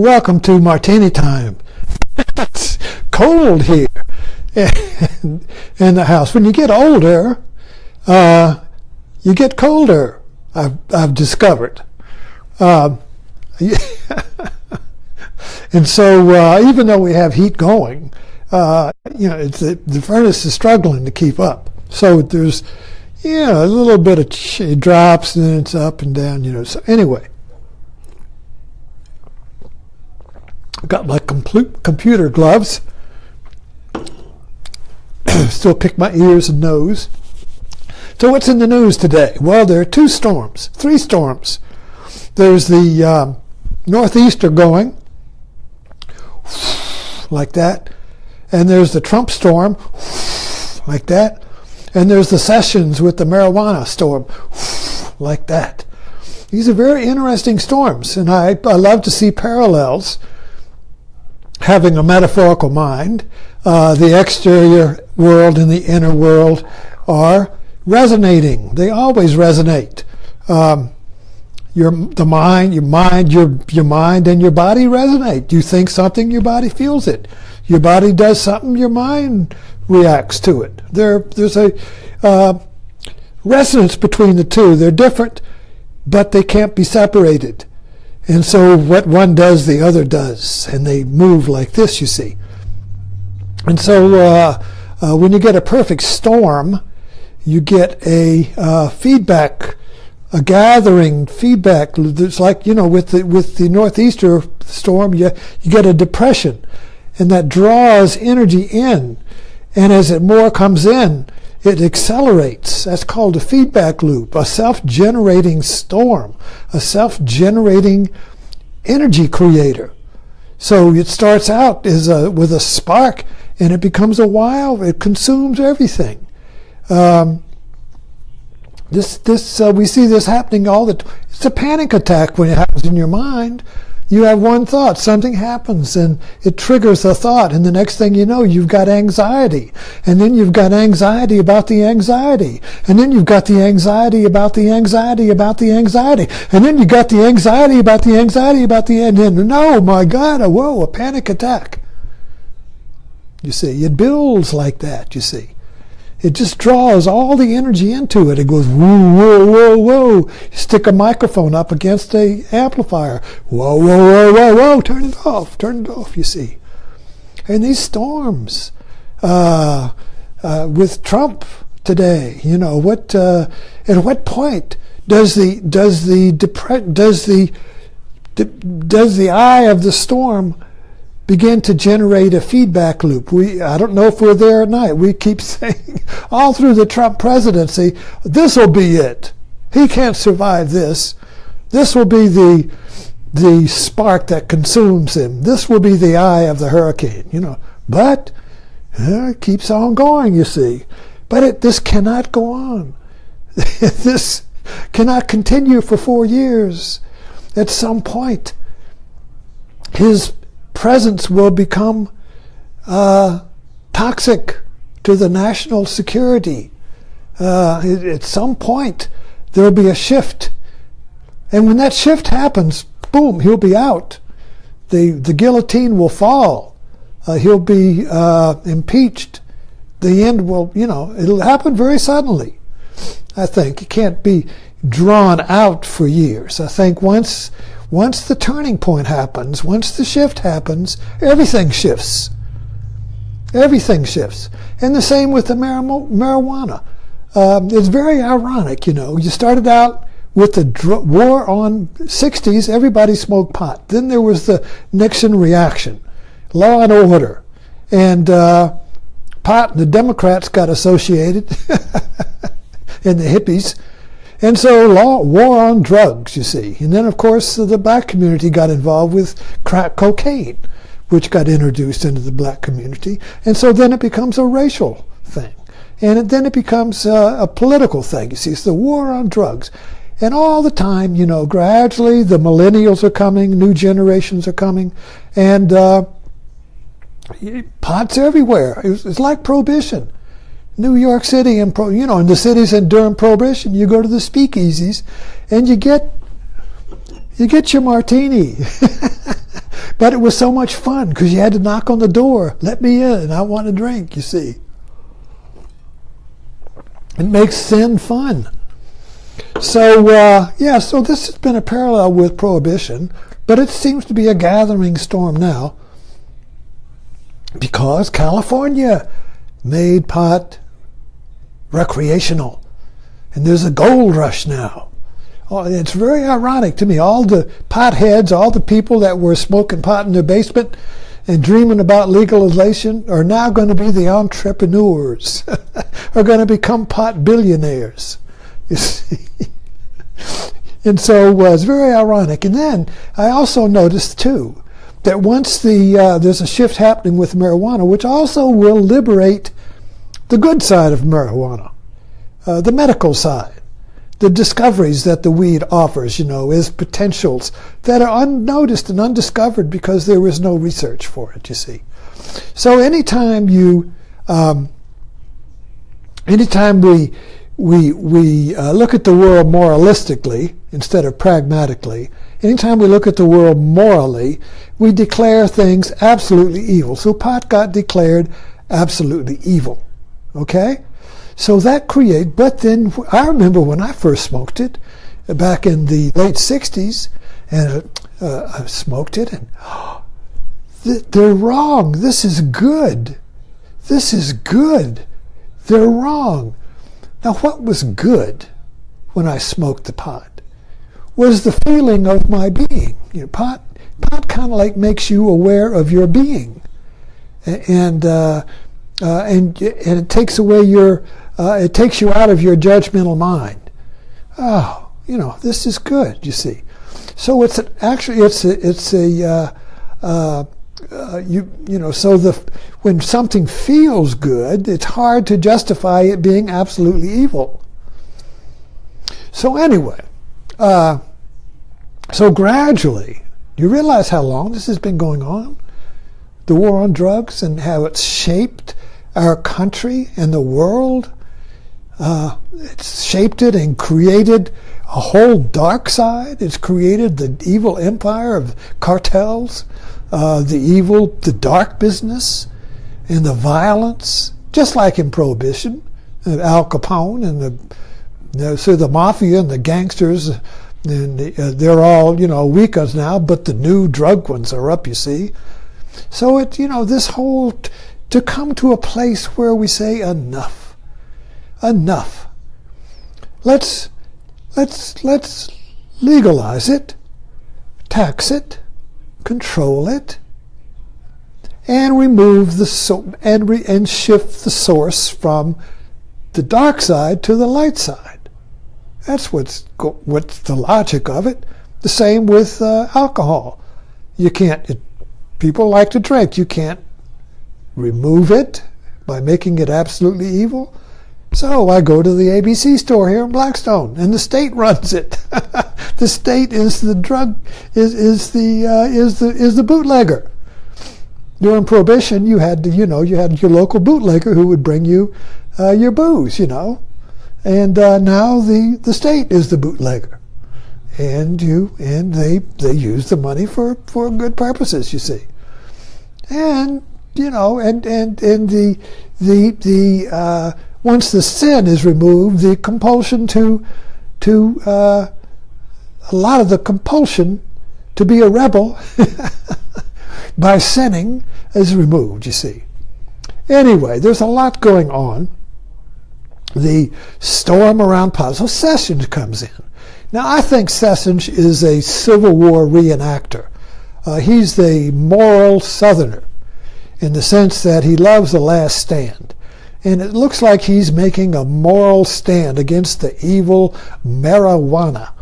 welcome to Martini time. It's cold here in the house. When you get older, you get colder, I've discovered. And so even though we have heat going, the furnace is struggling to keep up. So there's, a little bit of it drops and then it's up and down, So anyway, I've got my computer gloves. Still pick my ears and nose. So what's in the news today? Well, there are three storms. There's the northeaster going like that, and there's the Trump storm like that, and there's the Sessions with the marijuana storm like that. These are very interesting storms, and I love to see parallels. Having a metaphorical mind, the exterior world and the inner world are resonating. They always resonate. Your mind and your body resonate. You think something, your body feels it. Your body does something, your mind reacts to it. There's a resonance between the two. They're different, but they can't be separated. And so what one does, the other does. And they move like this, you see. And so when you get a perfect storm, you get a feedback, a gathering feedback. It's like, with the northeaster storm, you get a depression. And that draws energy in. And as more comes in, it accelerates. That's called a feedback loop, a self-generating storm, a self-generating energy creator. So it starts out with a spark, and it becomes it consumes everything. We see this happening all the time. It's a panic attack when it happens in your mind. You have one thought, something happens, and it triggers a thought, and the next thing you know, you've got anxiety. And then you've got anxiety about the anxiety. And then you've got the anxiety about the anxiety about the anxiety. And then you've got the anxiety about the anxiety about the and then, no, my God, a panic attack. You see, it builds like that, you see. It just draws all the energy into it. It goes, whoa, whoa, whoa, whoa. You stick a microphone up against an amplifier. Whoa, whoa, whoa, whoa, whoa. Turn it off, you see. And these storms, with Trump today, at what point does the eye of the storm begin to generate a feedback loop? I don't know if we're there or not. We keep saying all through the Trump presidency, this will be it. He can't survive this. This will be the spark that consumes him. This will be the eye of the hurricane, But it keeps on going, you see. But this cannot go on. This cannot continue for 4 years. At some point, his presence will become toxic to the national security. At some point, there will be a shift. And when that shift happens, boom, he'll be out. The guillotine will fall. He'll be impeached. The end will, it'll happen very suddenly. I think it can't be drawn out for years. I think once the turning point happens, once the shift happens, everything shifts. Everything shifts. And the same with the marijuana. It's very ironic, You started out with the war on 60s, everybody smoked pot. Then there was the Nixon reaction, law and order. And pot and the Democrats got associated, and the hippies. And so war on drugs, you see. And then, of course, the black community got involved with crack cocaine, which got introduced into the black community. And so then it becomes a racial thing. And then it becomes a political thing. You see, it's the war on drugs. And all the time, gradually the millennials are coming, new generations are coming, and pot's everywhere. It's like prohibition. New York City and in the cities and during Prohibition, you go to the speakeasies and you get your martini But it was so much fun because you had to knock on the door. Let me in. I want a drink, you see. It makes sin fun. So, so this has been a parallel with Prohibition, but it seems to be a gathering storm now because California made pot recreational. And there's a gold rush now. Oh, it's very ironic to me. All the potheads, all the people that were smoking pot in their basement and dreaming about legalization are now going to be the entrepreneurs, are going to become pot billionaires. You see? And so it's very ironic. And then I also noticed, too, that once there's a shift happening with marijuana, which also will liberate the good side of marijuana, the medical side. The discoveries that the weed offers, as potentials that are unnoticed and undiscovered because there was no research for it, you see. So anytime we look at the world moralistically instead of pragmatically, anytime we look at the world morally, we declare things absolutely evil. So pot got declared absolutely evil, okay? So that but then I remember when I first smoked it back in the late 60s, and I smoked it, and they're wrong. This is good. This is good. They're wrong. Now, what was good when I smoked the pot was the feeling of my being. Pot kind of like makes you aware of your being, and it takes away it takes you out of your judgmental mind. Oh, this is good, you see. So so when something feels good, it's hard to justify it being absolutely evil. So anyway, so gradually, you realize how long this has been going on? The war on drugs and how it's shaped our country and the world. It's shaped it and created a whole dark side. It's created the evil empire of cartels, the dark business, and the violence, just like in Prohibition, Al Capone and the mafia and the gangsters, and they're all weak us now, but the new drug ones are up, you see. So this whole to come to a place where we say enough. Enough. Let's legalize it, tax it, control it, and remove and shift the source from the dark side to the light side. That's what's the logic of it. The same with alcohol. You can't. People like to drink. You can't remove it by making it absolutely evil. So I go to the ABC store here in Blackstone, and the state runs it. The state is the the bootlegger. During Prohibition, you had your local bootlegger who would bring you your booze, and now the state is the bootlegger, and they use the money for good purposes, you see, and once the sin is removed, the compulsion to a lot of the compulsion to be a rebel by sinning is removed, you see. Anyway, there's a lot going on. The storm around pot. So Sessions comes in. Now, I think Sessions is a Civil War reenactor. He's the moral Southerner in the sense that he loves the last stand. And it looks like he's making a moral stand against the evil marijuana,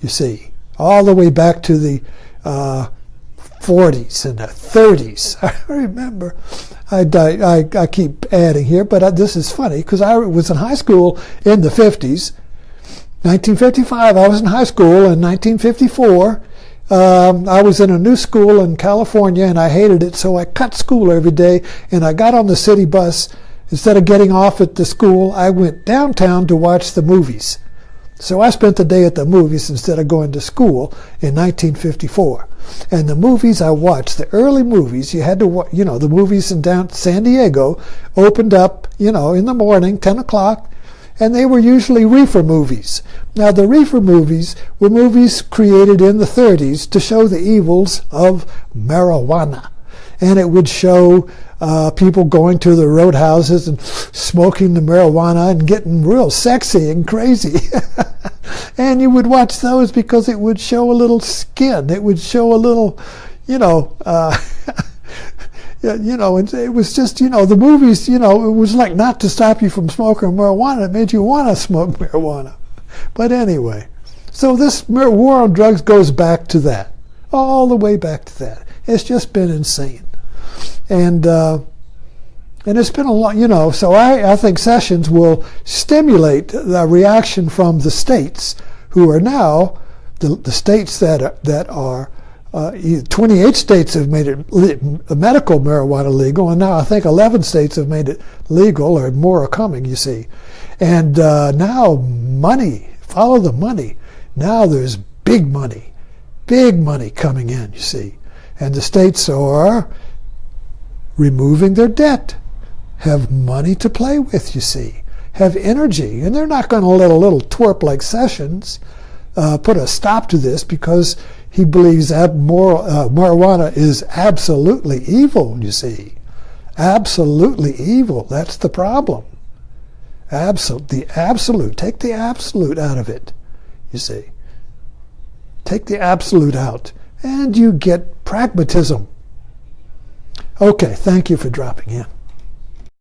you see, all the way back to the 40s and the 30s. I remember, I keep adding here, but this is funny because I was in high school in the 50s. 1955, I was in high school. In 1954, I was in a new school in California, and I hated it, so I cut school every day, and I got on the city bus. Instead of getting off at the school, I went downtown to watch the movies. So I spent the day at the movies instead of going to school in 1954. And the movies I watched, the early movies, you had to watch, the movies in down San Diego opened up, in the morning, 10 o'clock, and they were usually reefer movies. Now, the reefer movies were movies created in the 30s to show the evils of marijuana. And it would show people going to the roadhouses and smoking the marijuana and getting real sexy and crazy. And you would watch those because it would show a little skin. It would show a little, and it was just, the movies, it was like not to stop you from smoking marijuana. It made you want to smoke marijuana. But anyway, so this war on drugs goes back to that, all the way back to that. It's just been insane. And it's been a lot, so I think Sessions will stimulate the reaction from the states who are now, the states that are 28 states have made it medical marijuana legal, and now I think 11 states have made it legal, or more are coming, you see. And now money, follow the money. Now there's big money coming in, you see. And the states are removing their debt, have money to play with, you see, have energy. And they're not going to let a little twerp like Sessions put a stop to this because he believes marijuana is absolutely evil, you see. Absolutely evil. That's the problem. The absolute. Take the absolute out of it, you see. Take the absolute out, and you get pragmatism. Okay, thank you for dropping in.